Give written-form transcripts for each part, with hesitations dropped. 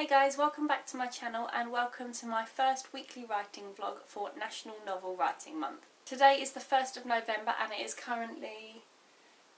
Hey guys, welcome back to my channel and welcome to my first weekly writing vlog for National Novel Writing Month. Today is the 1st of November and it is currently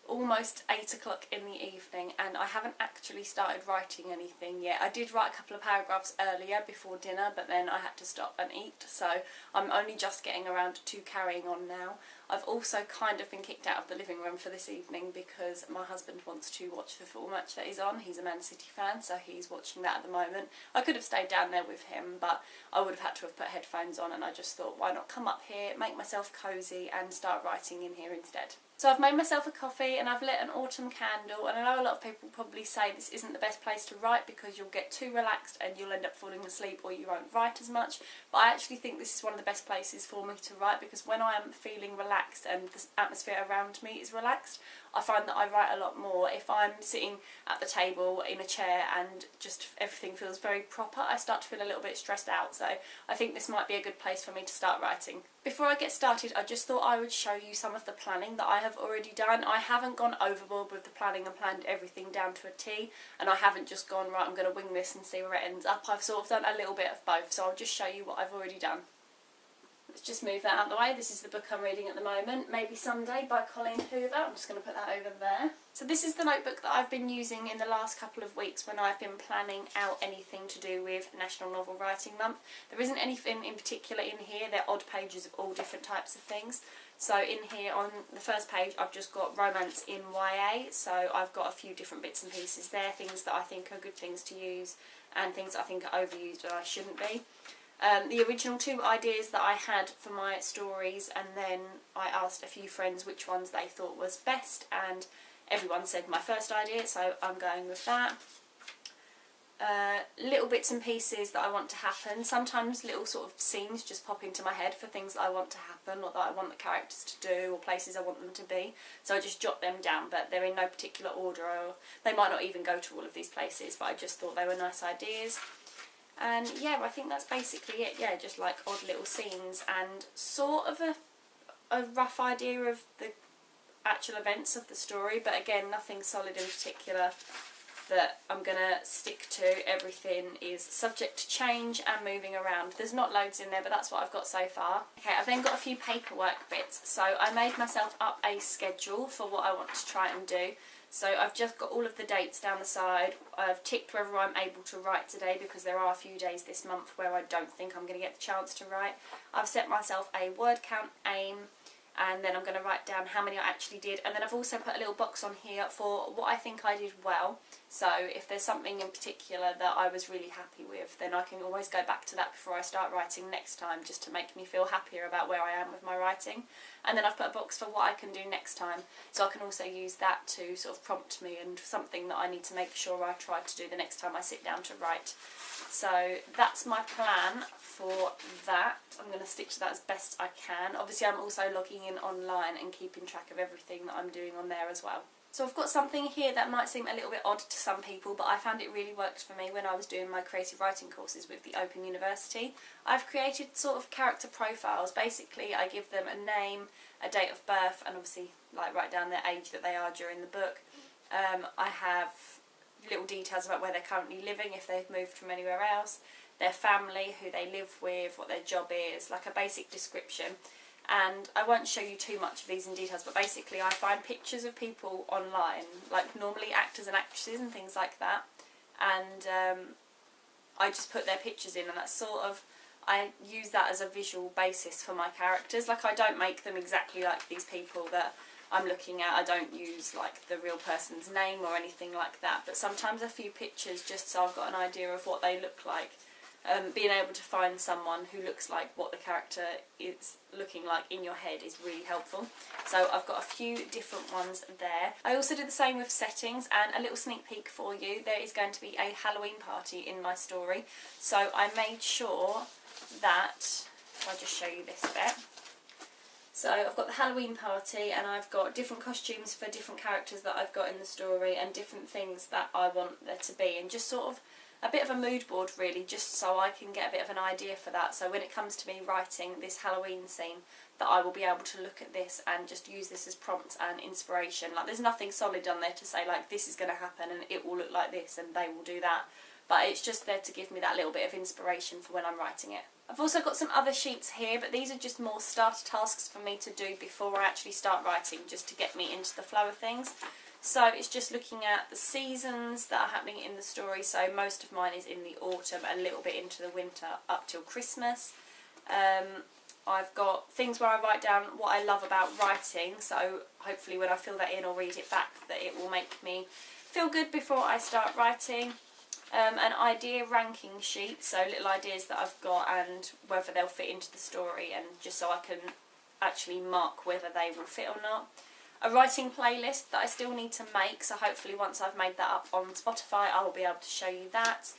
almost 8 o'clock in the evening and I haven't actually started writing anything yet. I did write a couple of paragraphs earlier before dinner, but then I had to stop and eat, so I'm only just getting around to carrying on now. I've also kind of been kicked out of the living room for this evening because my husband wants to watch the football match that he's on. He's a Man City fan, so he's watching that at the moment. I could have stayed down there with him, but I would have had to have put headphones on, and I just thought, why not come up here, make myself cosy and start writing in here instead. So I've made myself a coffee and I've lit an autumn candle, and I know a lot of people probably say this isn't the best place to write because you'll get too relaxed and you'll end up falling asleep or you won't write as much, but I actually think this is one of the best places for me to write because when I am feeling relaxed and the atmosphere around me is relaxed, I find that I write a lot more. If I'm sitting at the table in a chair and just everything feels very proper, I start to feel a little bit stressed out, so I think this might be a good place for me to start writing. Before I get started, I just thought I would show you some of the planning that I have already done. I haven't gone overboard with the planning and planned everything down to a T, and I haven't just gone, right, I'm going to wing this and see where it ends up. I've sort of done a little bit of both, so I'll just show you what I've already done. Let's just move that out of the way. This is the book I'm reading at the moment, Maybe Someday by Colleen Hoover. I'm just going to put that over there. So this is the notebook that I've been using in the last couple of weeks when I've been planning out anything to do with National Novel Writing Month. There isn't anything in particular in here. They're odd pages of all different types of things. So in here on the first page I've just got romance in YA, so I've got a few different bits and pieces there, things that I think are good things to use and things that I think are overused and I shouldn't be. The original two ideas that I had for my stories, and then I asked a few friends which ones they thought was best, and everyone said my first idea, so I'm going with that. Little bits and pieces that I want to happen. Sometimes little sort of scenes just pop into my head for things that I want to happen or that I want the characters to do or places I want them to be. So I just jot them down, but they're in no particular order, or they might not even go to all of these places, but I just thought they were nice ideas. And yeah, I think that's basically it. Yeah, just like odd little scenes and sort of a rough idea of the actual events of the story, but again, nothing solid in particular that I'm going to stick to. Everything is subject to change and moving around. There's not loads in there, but that's what I've got so far. Okay, I've then got a few paperwork bits. So I made myself up a schedule for what I want to try and do. So I've just got all of the dates down the side. I've ticked whether I'm able to write today because there are a few days this month where I don't think I'm going to get the chance to write. I've set myself a word count aim, and then I'm going to write down how many I actually did, and then I've also put a little box on here for what I think I did well. So if there's something in particular that I was really happy with, then I can always go back to that before I start writing next time, just to make me feel happier about where I am with my writing. And then I've put a box for what I can do next time, so I can also use that to sort of prompt me and something that I need to make sure I try to do the next time I sit down to write. So that's my plan for that. I'm going to stick to that as best I can. Obviously I'm also logging in online and keeping track of everything that I'm doing on there as well. So I've got something here that might seem a little bit odd to some people, but I found it really worked for me when I was doing my creative writing courses with the Open University. I've created sort of character profiles. Basically I give them a name, a date of birth, and obviously like write down their age that they are during the book. I have little details about where they're currently living, if they've moved from anywhere else, their family, who they live with, what their job is, like a basic description. And I won't show you too much of these in details, but basically I find pictures of people online, like normally actors and actresses and things like that, and I just put their pictures in, and that's sort of, I use that as a visual basis for my characters. Like I don't make them exactly like these people that I'm looking at. I don't use like the real person's name or anything like that, but sometimes a few pictures just so I've got an idea of what they look like. Being able to find someone who looks like what the character is looking like in your head is really helpful. So I've got a few different ones there. I also did the same with settings, and a little sneak peek for you, there is going to be a Halloween party in my story. So I made sure that, if I just show you this bit. So I've got the Halloween party, and I've got different costumes for different characters that I've got in the story and different things that I want there to be, and just sort of a bit of a mood board really, just so I can get a bit of an idea for that. So when it comes to me writing this Halloween scene, that I will be able to look at this and just use this as prompts and inspiration. Like there's nothing solid on there to say like this is going to happen and it will look like this and they will do that. but it's just there to give me that little bit of inspiration for when I'm writing it. I've also got some other sheets here, but these are just more starter tasks for me to do before I actually start writing, just to get me into the flow of things. So it's just looking at the seasons that are happening in the story. So most of mine is in the autumn, a little bit into the winter up till Christmas. I've got things where I write down what I love about writing, so hopefully when I fill that in or read it back that it will make me feel good before I start writing. An idea ranking sheet, so little ideas that I've got and whether they'll fit into the story, and just so I can actually mark whether they will fit or not. A writing playlist that I still need to make, so hopefully once I've made that up on Spotify I will be able to show you that.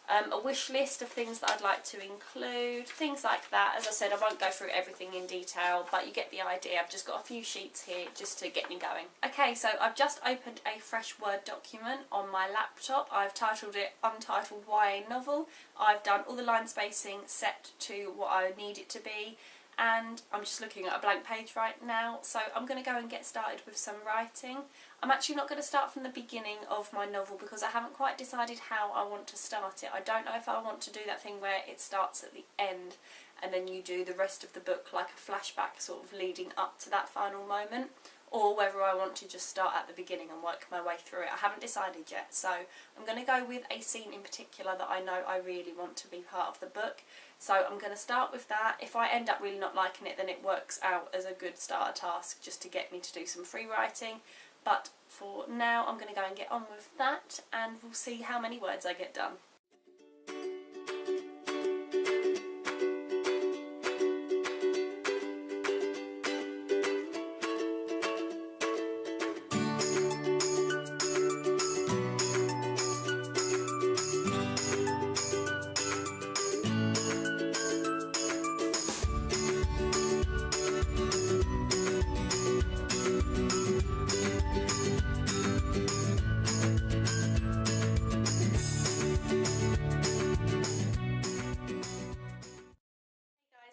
A wish list of things that I'd like to include, things like that. As I said, I won't go through everything in detail, but you get the idea. I've just got a few sheets here just to get me going. Okay, so I've just opened a fresh Word document on my laptop. I've titled it Untitled YA Novel. I've done all the line spacing set to what I need it to be, and I'm just looking at a blank page right now, so I'm going to go and get started with some writing. I'm actually not going to start from the beginning of my novel because I haven't quite decided how I want to start it. I don't know if I want to do that thing where it starts at the end and then you do the rest of the book like a flashback sort of leading up to that final moment, or whether I want to just start at the beginning and work my way through it. I haven't decided yet, so I'm going to go with a scene in particular that I know I really want to be part of the book. So I'm going to start with that. If I end up really not liking it, then it works out as a good starter task just to get me to do some free writing. But for now, I'm going to go and get on with that, and we'll see how many words I get done.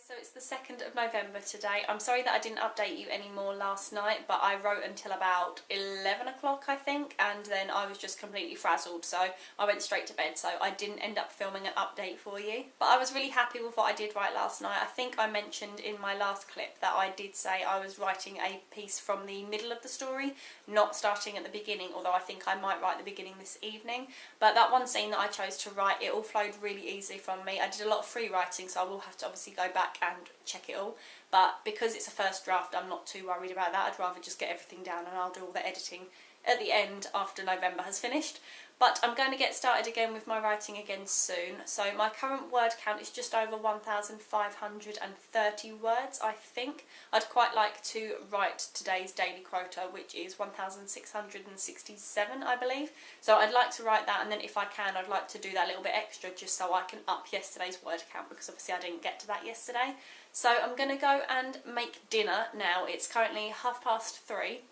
So it's the 2nd of November today. I'm sorry that I didn't update you anymore last night, but I wrote until about 11 o'clock I think, and then I was just completely frazzled, so I went straight to bed, so I didn't end up filming an update for you. But I was really happy with what I did write last night. I think I mentioned in my last clip that I did say I was writing a piece from the middle of the story, not starting at the beginning, although I think I might write the beginning this evening. But that one scene that I chose to write, it all flowed really easily from me. I did a lot of free writing, so I will have to obviously go back and check it all, but because it's a first draft I'm not too worried about that. I'd rather just get everything down and I'll do all the editing at the end after November has finished. But I'm going to get started again with my writing again soon. So my current word count is just over 1,530 words, I think. I'd quite like to write today's daily quota, which is 1,667, I believe. So I'd like to write that, and then if I can, I'd like to do that little bit extra just so I can up yesterday's word count, because obviously I didn't get to that yesterday. So I'm going to go and make dinner now. It's currently 3:30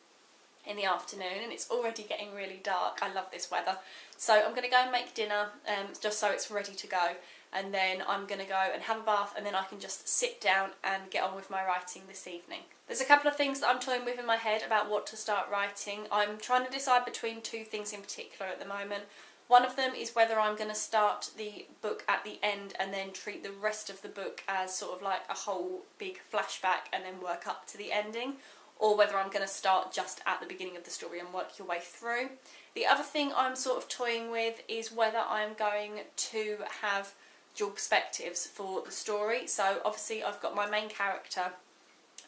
in the afternoon and it's already getting really dark. I love this weather. So I'm going to go and make dinner just so it's ready to go, and then I'm going to go and have a bath, and then I can just sit down and get on with my writing this evening. There's a couple of things that I'm toying with in my head about what to start writing. I'm trying to decide between two things in particular at the moment. One of them is whether I'm going to start the book at the end and then treat the rest of the book as sort of like a whole big flashback and then work up to the ending, or whether I'm going to start just at the beginning of the story and work your way through. The other thing I'm sort of toying with is whether I'm going to have dual perspectives for the story. So obviously I've got my main character,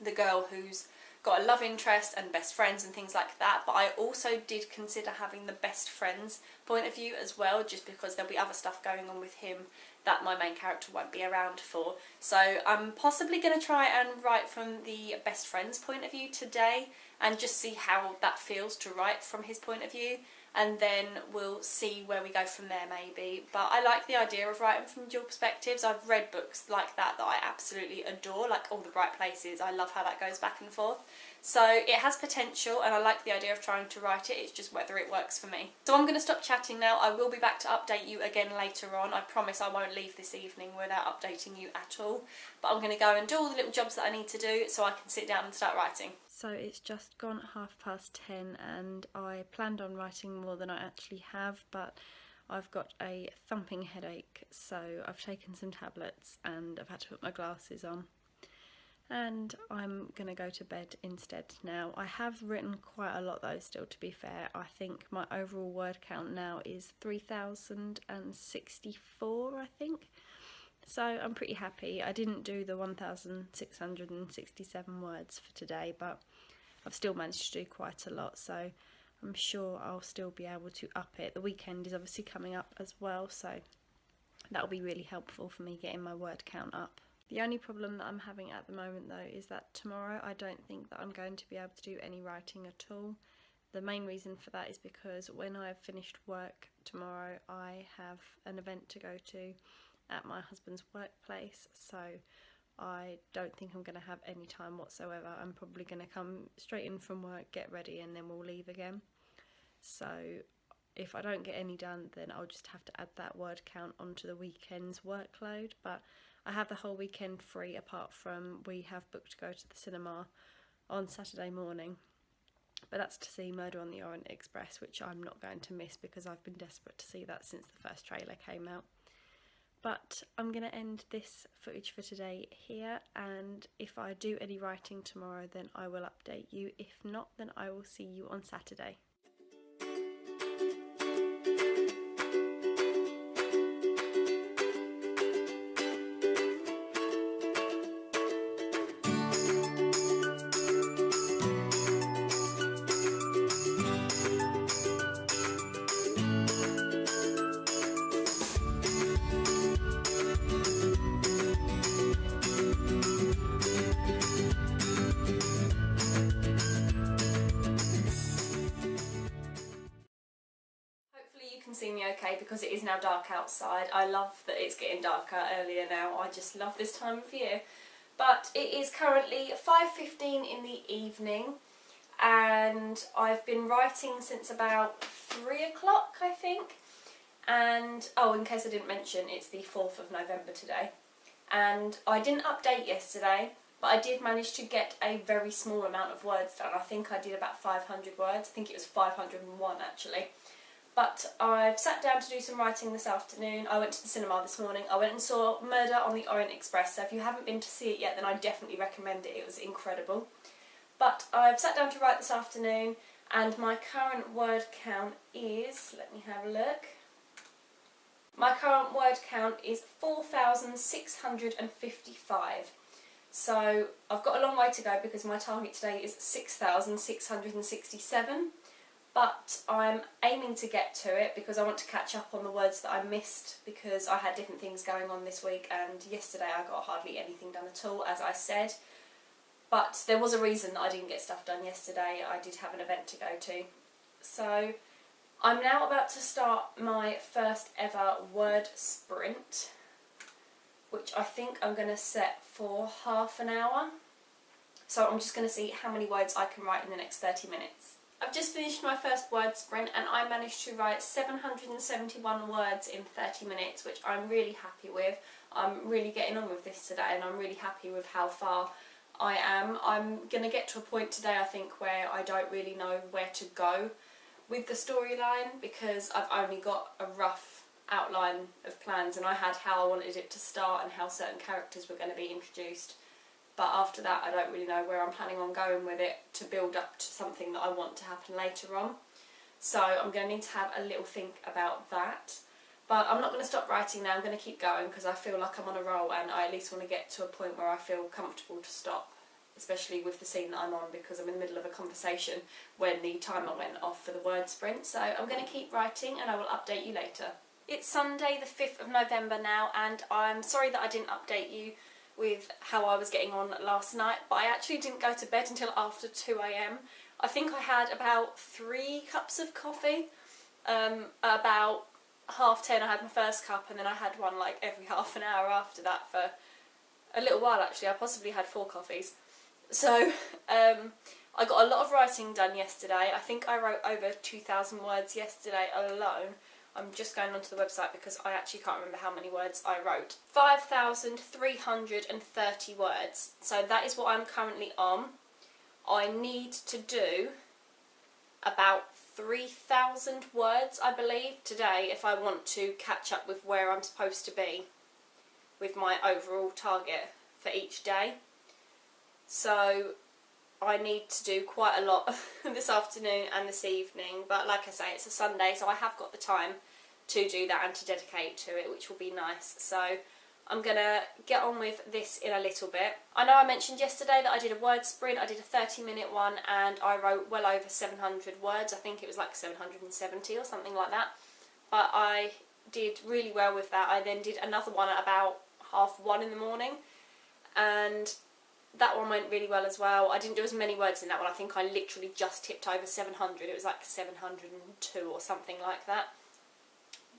the girl who's got a love interest and best friends and things like that, but I also did consider having the best friends point of view as well, just because there'll be other stuff going on with him that my main character won't be around for. So I'm possibly going to try and write from the best friend's point of view today and just see how that feels to write from his point of view, and then we'll see where we go from there maybe. But I like the idea of writing from dual perspectives. I've read books like that I absolutely adore, like All the Bright Places. I love how that goes back and forth. So it has potential and I like the idea of trying to write it, it's just whether it works for me. So I'm going to stop chatting now. I will be back to update you again later on. I promise I won't leave this evening without updating you at all. But I'm going to go and do all the little jobs that I need to do so I can sit down and start writing. So it's just gone 10:30 and I planned on writing more than I actually have, but I've got a thumping headache, so I've taken some tablets and I've had to put my glasses on. And I'm going to go to bed instead now. I have written quite a lot though still, to be fair. I think my overall word count now is 3,064, I think. So I'm pretty happy. I didn't do the 1,667 words for today, but I've still managed to do quite a lot, so I'm sure I'll still be able to up it. The weekend is obviously coming up as well, so that'll be really helpful for me getting my word count up. The only problem that I'm having at the moment though is that tomorrow I don't think that I'm going to be able to do any writing at all. The main reason for that is because when I've finished work tomorrow, I have an event to go to at my husband's workplace, so I don't think I'm going to have any time whatsoever. I'm probably going to come straight in from work, get ready, and then we'll leave again. So if I don't get any done, then I'll just have to add that word count onto the weekend's workload. But I have the whole weekend free, apart from we have booked to go to the cinema on Saturday morning. But that's to see Murder on the Orient Express, which I'm not going to miss because I've been desperate to see that since the first trailer came out. But I'm going to end this footage for today here, and if I do any writing tomorrow then I will update you. If not, then I will see you on Saturday. See me okay because it is now dark outside. I love that it's getting darker earlier now. I just love this time of year. But it is currently 5:15 in the evening and I've been writing since about 3 o'clock, I think. And oh, in case I didn't mention, it's the 4th of November today. And I didn't update yesterday, but I did manage to get a very small amount of words done. I think I did about 500 words. I think it was 501 actually. But I've sat down to do some writing this afternoon. I went to the cinema this morning. I went and saw Murder on the Orient Express, so if you haven't been to see it yet then I definitely recommend it. It was incredible. But I've sat down to write this afternoon and my current word count is, let me have a look. My current word count is 4,655. So I've got a long way to go because my target today is 6,667. But I'm aiming to get to it because I want to catch up on the words that I missed because I had different things going on this week, and yesterday I got hardly anything done at all, as I said. But there was a reason that I didn't get stuff done yesterday. I did have an event to go to. So I'm now about to start my first ever word sprint, which I think I'm going to set for half an hour. So I'm just going to see how many words I can write in the next 30 minutes. I've just finished my first word sprint and I managed to write 771 words in 30 minutes, which I'm really happy with. I'm really getting on with this today and I'm really happy with how far I am. I'm going to get to a point today, I think, where I don't really know where to go with the storyline because I've only got a rough outline of plans and I had how I wanted it to start and how certain characters were going to be introduced. But after that I don't really know where I'm planning on going with it to build up to something that I want to happen later on. So I'm going to need to have a little think about that. But I'm not going to stop writing now, I'm going to keep going because I feel like I'm on a roll and I at least want to get to a point where I feel comfortable to stop, especially with the scene that I'm on because I'm in the middle of a conversation when the timer went off for the word sprint. So I'm going to keep writing and I will update you later. It's Sunday the 5th of November now and I'm sorry that I didn't update you with how I was getting on last night, but I actually didn't go to bed until after 2 AM. I think I had about 3 cups of coffee. About 10:30 I had my first cup and then I had one like every half an hour after that for a little while actually. I possibly had 4 coffees. So I got a lot of writing done yesterday. I think I wrote over 2,000 words yesterday alone. I'm just going onto the website because I actually can't remember how many words I wrote. 5,330 words. So that is what I'm currently on. I need to do about 3,000 words, I believe, today if I want to catch up with where I'm supposed to be with my overall target for each day. So I need to do quite a lot this afternoon and this evening, but like I say, it's a Sunday, so I have got the time to do that and to dedicate to it, which will be nice. So I'm going to get on with this in a little bit. I know I mentioned yesterday that I did a word sprint. I did a 30-minute one and I wrote well over 700 words. I think it was like 770 or something like that. But I did really well with that. I then did another one at about 1:30 in the morning, and that one went really well as well. I didn't do as many words in that one. I think I literally just tipped over 700. It was like 702 or something like that.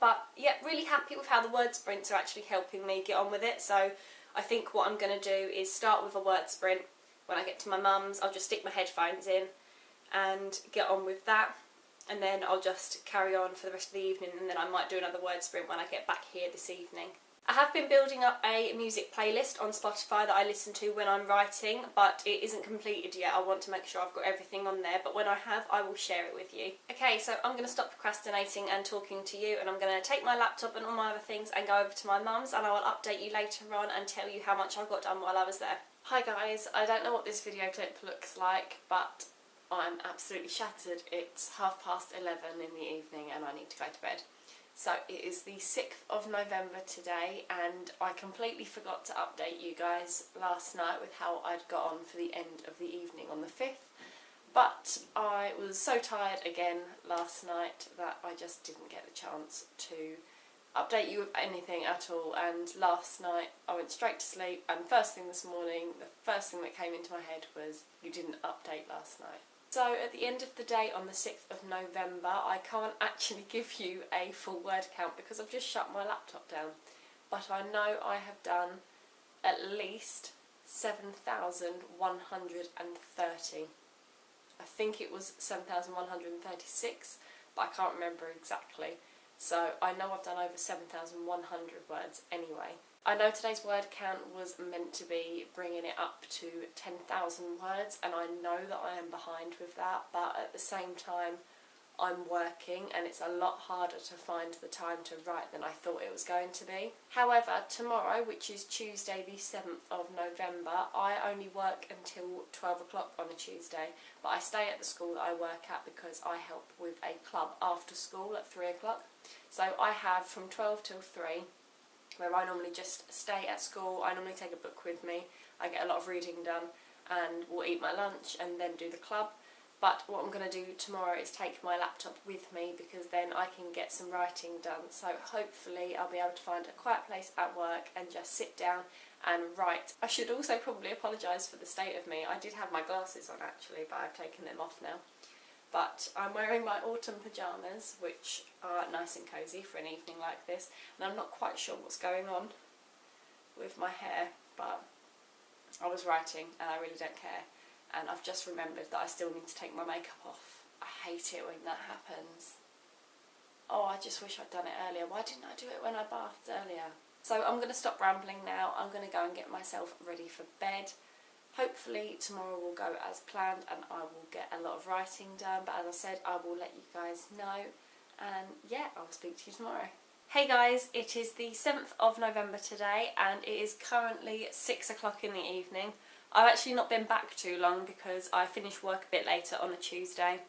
But yeah, really happy with how the word sprints are actually helping me get on with it. So I think what I'm going to do is start with a word sprint. When I get to my mum's, I'll just stick my headphones in and get on with that. And then I'll just carry on for the rest of the evening, and then I might do another word sprint when I get back here this evening. I have been building up a music playlist on Spotify that I listen to when I'm writing, but it isn't completed yet. I want to make sure I've got everything on there, but when I have, I will share it with you. Okay, so I'm going to stop procrastinating and talking to you, and I'm going to take my laptop and all my other things and go over to my mum's, and I will update you later on and tell you how much I got done while I was there. Hi guys, I don't know what this video clip looks like, but I'm absolutely shattered. It's 11:30 in the evening and I need to go to bed. So it is the 6th of November today, and I completely forgot to update you guys last night with how I'd got on for the end of the evening on the 5th. But I was so tired again last night that I just didn't get the chance to update you with anything at all. And last night I went straight to sleep, and first thing this morning, the first thing that came into my head was, you didn't update last night. So at the end of the day on the 6th of November, I can't actually give you a full word count because I've just shut my laptop down. But I know I have done at least 7,130. I think it was 7,136, but I can't remember exactly. So I know I've done over 7,100 words anyway. I know today's word count was meant to be bringing it up to 10,000 words, and I know that I am behind with that, but at the same time I'm working and it's a lot harder to find the time to write than I thought it was going to be. However, tomorrow, which is Tuesday the 7th of November, I only work until 12 o'clock on a Tuesday, but I stay at the school that I work at because I help with a club after school at 3 o'clock. So I have from 12 till 3, where I normally just stay at school. I normally take a book with me. I get a lot of reading done and will eat my lunch and then do the club. But what I'm going to do tomorrow is take my laptop with me because then I can get some writing done. So hopefully I'll be able to find a quiet place at work and just sit down and write. I should also probably apologise for the state of me. I did have my glasses on actually, but I've taken them off now. But I'm wearing my autumn pyjamas, which are nice and cosy for an evening like this, and I'm not quite sure what's going on with my hair, but I was writing and I really don't care, and I've just remembered that I still need to take my makeup off. I hate it when that happens. Oh, I just wish I'd done it earlier. Why didn't I do it when I bathed earlier? So I'm going to stop rambling now. I'm going to go and get myself ready for bed. Hopefully tomorrow will go as planned and I will get a lot of writing done, but as I said, I will let you guys know, and yeah, I'll speak to you tomorrow. Hey guys, it is the 7th of November today and it is currently 6 o'clock in the evening. I've actually not been back too long because I finished work a bit later on a Tuesday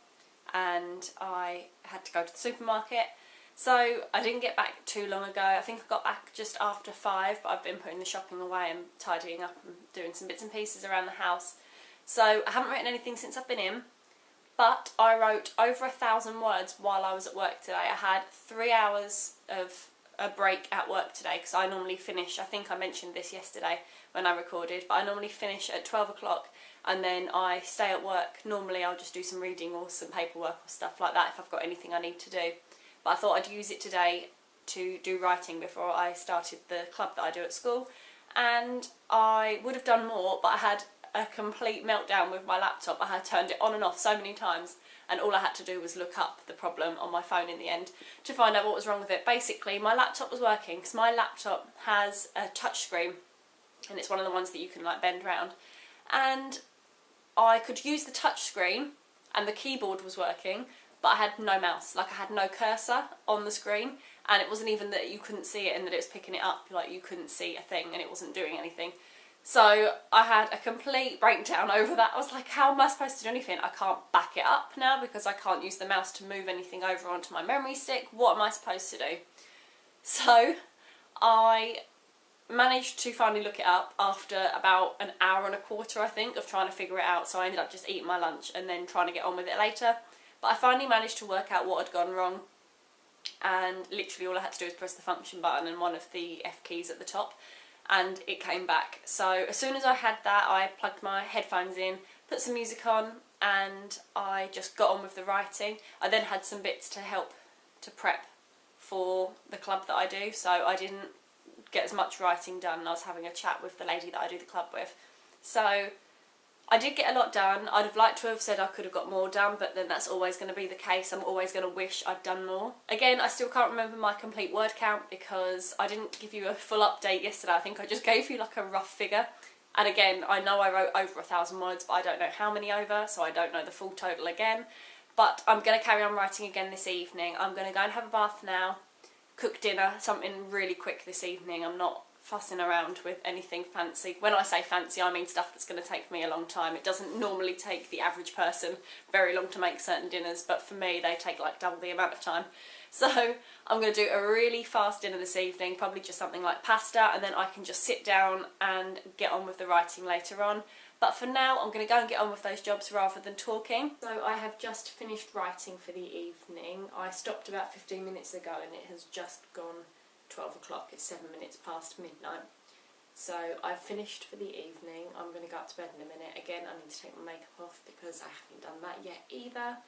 and I had to go to the supermarket. So I didn't get back too long ago. I think I got back just after 5, but I've been putting the shopping away and tidying up and doing some bits and pieces around the house. So I haven't written anything since I've been in, but I wrote over 1,000 words while I was at work today. I had 3 hours of a break at work today because I normally finish, I think I mentioned this yesterday when I recorded, but I normally finish at 12 o'clock and then I stay at work. Normally I'll just do some reading or some paperwork or stuff like that if I've got anything I need to do. But I thought I'd use it today to do writing before I started the club that I do at school. And I would have done more, but I had a complete meltdown with my laptop. I had turned it on and off so many times, and all I had to do was look up the problem on my phone in the end to find out what was wrong with it. Basically, my laptop was working because my laptop has a touch screen, and it's one of the ones that you can like bend round. And I could use the touch screen, and the keyboard was working, but I had no mouse. Like, I had no cursor on the screen, and it wasn't even that you couldn't see it and that it was picking it up, like you couldn't see a thing and it wasn't doing anything. So I had a complete breakdown over that. I was like, how am I supposed to do anything? I can't back it up now because I can't use the mouse to move anything over onto my memory stick. What am I supposed to do? So I managed to finally look it up after about an hour and a quarter, I think, of trying to figure it out. So I ended up just eating my lunch and then trying to get on with it later. But I finally managed to work out what had gone wrong, and literally all I had to do was press the function button and one of the F keys at the top, and it came back. So as soon as I had that, I plugged my headphones in, put some music on, and I just got on with the writing. I then had some bits to help to prep for the club that I do, so I didn't get as much writing done. I was having a chat with the lady that I do the club with. So I did get a lot done. I'd have liked to have said I could have got more done, but then that's always going to be the case. I'm always going to wish I'd done more. Again, I still can't remember my complete word count because I didn't give you a full update yesterday. I think I just gave you like a rough figure. And again, I know I wrote over 1,000 words, but I don't know how many over, so I don't know the full total again. But I'm going to carry on writing again this evening. I'm going to go and have a bath now, cook dinner, something really quick this evening. I'm not fussing around with anything fancy. When I say fancy, I mean stuff that's going to take me a long time. It doesn't normally take the average person very long to make certain dinners, but for me they take like double the amount of time. So I'm going to do a really fast dinner this evening, probably just something like pasta, and then I can just sit down and get on with the writing later on. But for now, I'm going to go and get on with those jobs rather than talking. So I have just finished writing for the evening. I stopped about 15 minutes ago and it has just gone 12 o'clock. It's 7 minutes past midnight. So I've finished for the evening. I'm going to go up to bed in a minute. Again, I need to take my makeup off because I haven't done that yet either.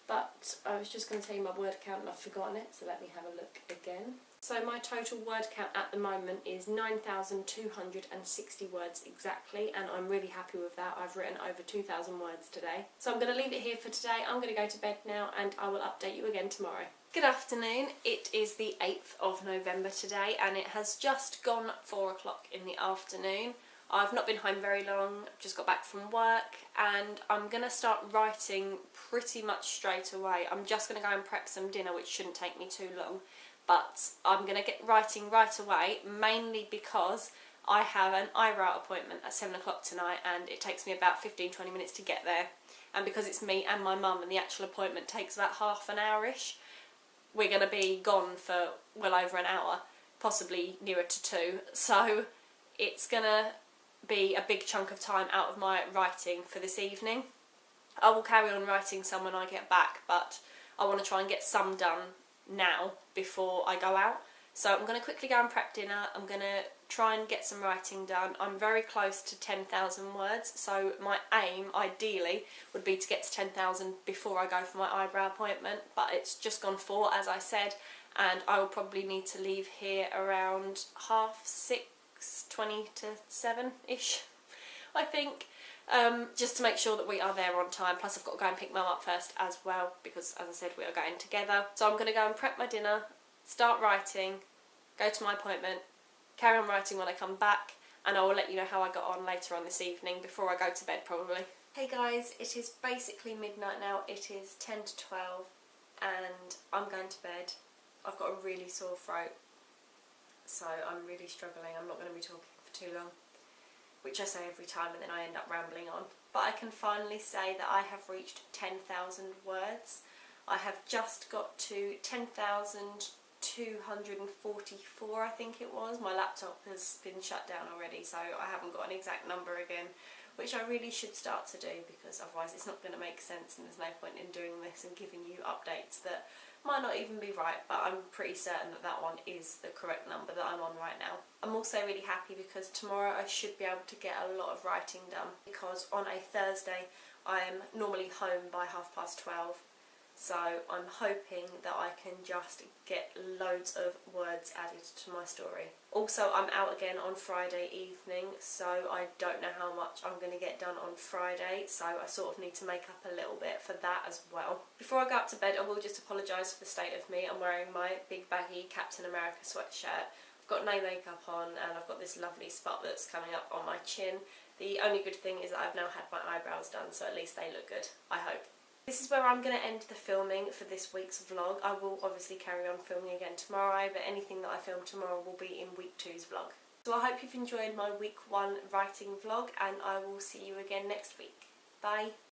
But I was just going to tell you my word count and I've forgotten it, so let me have a look again. So my total word count at the moment is 9,260 words exactly, and I'm really happy with that. I've written over 2,000 words today. So I'm going to leave it here for today. I'm going to go to bed now and I will update you again tomorrow. Good afternoon. It is the 8th of November today and it has just gone 4 o'clock in the afternoon. I've not been home very long, just got back from work, and I'm going to start writing pretty much straight away. I'm just going to go and prep some dinner, which shouldn't take me too long, but I'm going to get writing right away, mainly because I have an eyebrow appointment at 7 o'clock tonight and it takes me about 15-20 minutes to get there, and because it's me and my mum and the actual appointment takes about half an hour-ish, we're going to be gone for well over an hour, possibly nearer to 2, so it's going to be a big chunk of time out of my writing for this evening. I will carry on writing some when I get back, but I want to try and get some done now before I go out. So I'm going to quickly go and prep dinner. I'm going to try and get some writing done. I'm very close to 10,000 words, so my aim ideally would be to get to 10,000 before I go for my eyebrow appointment, but it's just gone 4 as I said, and I will probably need to leave here around 6:30, 20 to 7-ish, I think, just to make sure that we are there on time. Plus I've got to go and pick Mum up first as well because, as I said, we are going together. So I'm going to go and prep my dinner, start writing, go to my appointment, carry on writing when I come back, and I will let you know how I got on later on this evening before I go to bed probably. Hey guys, it is basically midnight now. It is 10 to 12 and I'm going to bed. I've got a really sore throat, so I'm really struggling. I'm not going to be talking for too long, which I say every time and then I end up rambling on. But I can finally say that I have reached 10,000 words. I have just got to 10,244, I think it was. My laptop has been shut down already, so I haven't got an exact number again, which I really should start to do because otherwise it's not going to make sense and there's no point in doing this and giving you updates that might not even be right, but I'm pretty certain that that one is the correct number that I'm on right now. I'm also really happy because tomorrow I should be able to get a lot of writing done, because on a Thursday I am normally home by 12:30, so I'm hoping that I can just get loads of words added to my story. Also, I'm out again on Friday evening, so I don't know how much I'm going to get done on Friday, so I sort of need to make up a little bit for that as well. Before I go up to bed, I will just apologise for the state of me. I'm wearing my big baggy Captain America sweatshirt. I've got no makeup on and I've got this lovely spot that's coming up on my chin. The only good thing is that I've now had my eyebrows done, so at least they look good, I hope. This is where I'm going to end the filming for this week's vlog. I will obviously carry on filming again tomorrow, but anything that I film tomorrow will be in week 2's vlog. So I hope you've enjoyed my week 1 writing vlog, and I will see you again next week. Bye!